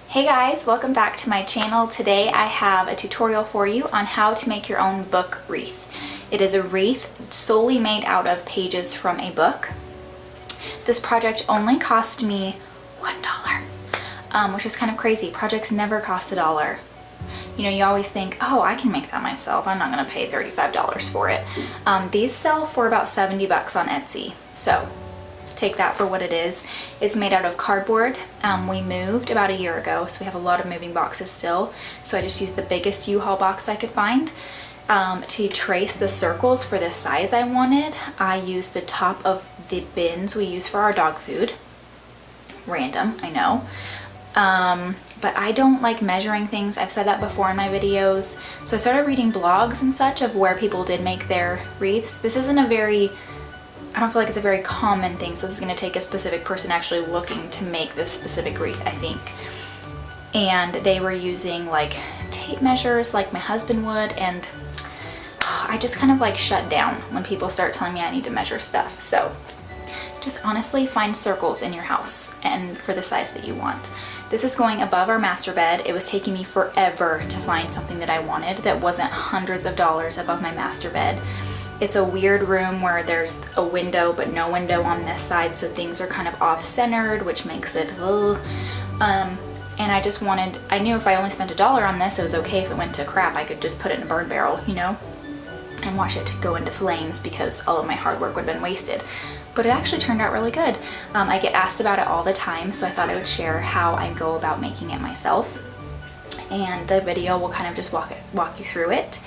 Hey guys, welcome back to my channel. Today I have a tutorial for you on how to make your own book wreath. It is a wreath solely made out of pages from a book. This project only cost me $1, which is kind of crazy. Projects never cost $1. You know, you always think, oh, I can make that myself. I'm not gonna pay $35 for it. These sell for about 70 bucks on Etsy. So take that for what it is. It's made out of cardboard. We moved about a year ago, so we have a lot of moving boxes still. So I just used the biggest U-Haul box I could find. To trace the circles for the size I wanted, I used the top of the bins we use for our dog food. Random, I know. But I don't like measuring things. I've said that before in my videos. So I started reading blogs and such of where people did make their wreaths. This isn't a very, I don't feel like it's a very common thing, so this is going to take a specific person actually looking to make this specific wreath, I think. And they were using like tape measures like my husband would, and I just kind of like shut down when people start telling me I need to measure stuff. So just honestly find circles in your house and for the size that you want. This is going above our master bed. It was taking me forever to find something that I wanted that wasn't hundreds of dollars above my master bed. It's a weird room where there's a window but no window on this side, so things are kind of off-centered, which makes it and I just wanted, I knew if I only spent $1 on this, it was okay if it went to crap. I could just put it in a burn barrel, you know, and watch it go into flames because all of my hard work would have been wasted. But it actually turned out really good. I get asked about it all the time, so I thought I would share how I go about making it myself. And the video will kind of just walk you through it.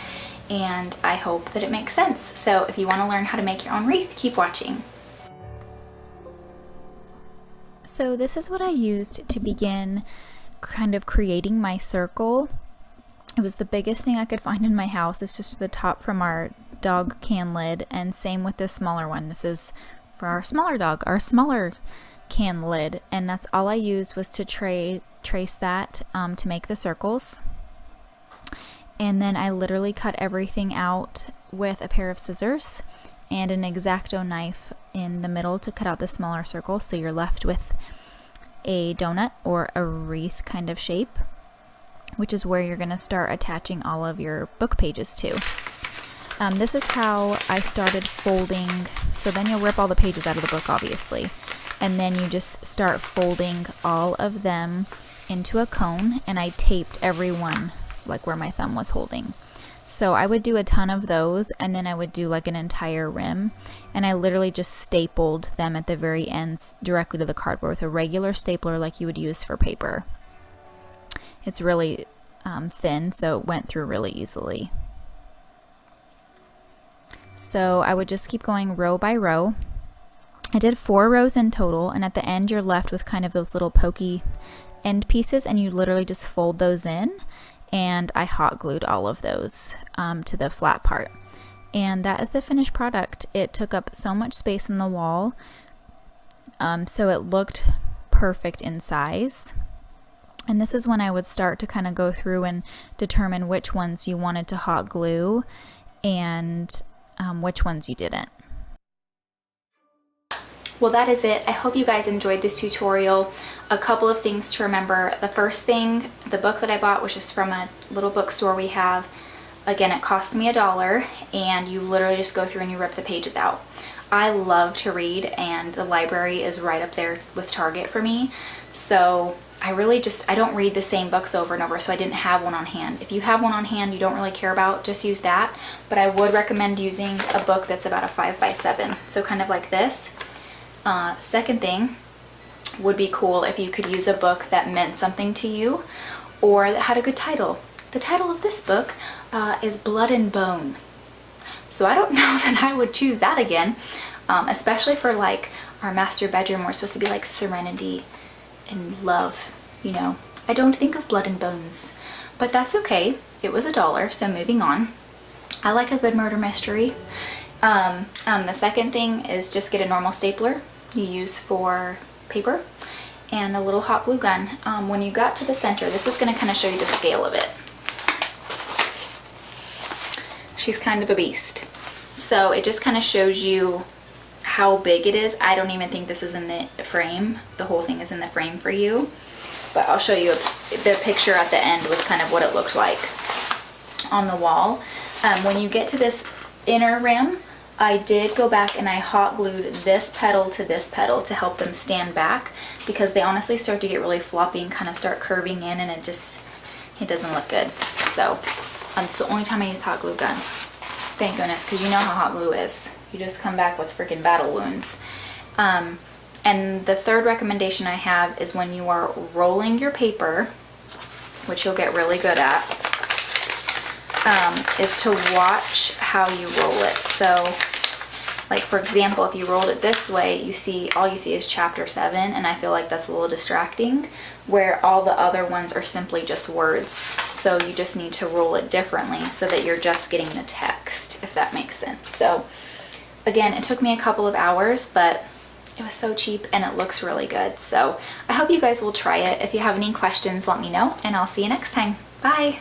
And I hope that it makes sense. So if you want to learn how to make your own wreath, keep watching. So this is what I used to begin kind of creating my circle. It was the biggest thing I could find in my house. It's just the top from our dog can lid, and same with this smaller one. This is for our smaller dog, our smaller can lid, and that's all I used was to trace that to make the circles. And then I literally cut everything out with a pair of scissors and an X-Acto knife in the middle to cut out the smaller circle, so you're left with a donut or a wreath kind of shape, which is where you're going to start attaching all of your book pages to. This is how I started folding. So then you'll rip all the pages out of the book, obviously, and then you just start folding all of them into a cone, and I taped every one like where my thumb was holding. So I would do a ton of those, and then I would do like an entire rim, and I literally just stapled them at the very ends directly to the cardboard with a regular stapler like you would use for paper. It's really thin, so it went through really easily. So I would just keep going row by row. I did 4 rows in total, and at the end you're left with kind of those little pokey end pieces, and you literally just fold those in, and I hot glued all of those to the flat part. And that is the finished product. It took up so much space in the wall, so it looked perfect in size. And this is when I would start to kind of go through and determine which ones you wanted to hot glue and which ones you didn't. Well, that is it. I hope you guys enjoyed this tutorial. A couple of things to remember. The first thing, the book that I bought was just from a little bookstore we have. Again, it cost me $1, and you literally just go through and you rip the pages out. I love to read, and the library is right up there with Target for me. So I don't read the same books over and over, so I didn't have one on hand. If you have one on hand you don't really care about, just use that. But I would recommend using a book that's about a 5x7, so kind of like this. Second thing would be cool if you could use a book that meant something to you or that had a good title. The title of this book is Blood and Bone. So I don't know that I would choose that again, especially for like our master bedroom. We're supposed to be like serenity and love, you know. I don't think of blood and bones, but that's okay. It was $1, so moving on. I like a good murder mystery. The second thing is just get a normal stapler you use for paper and a little hot glue gun. When you got to the center, this is going to kind of show you the scale of it. She's kind of a beast. So it just kind of shows you how big it is. I don't even think this is in the frame. The whole thing is in the frame for you. but I'll show you the picture at the end was kind of what it looked like on the wall. When you get to this inner rim, I did go back and I hot glued this petal to this petal to help them stand back, because they honestly start to get really floppy and kind of start curving in, and it doesn't look good. So it's the only time I use hot glue gun. Thank goodness, because you know how hot glue is. You just come back with freaking battle wounds. And the third recommendation I have is when you are rolling your paper, which you'll get really good at, is to watch how you roll it. So, like for example, if you rolled it this way, all you see is chapter 7, and I feel like that's a little distracting, where all the other ones are simply just words. So you just need to roll it differently so that you're just getting the text, if that makes sense. So again, it took me a couple of hours, but it was so cheap and it looks really good. So I hope you guys will try it. If you have any questions, let me know, and I'll see you next time. Bye!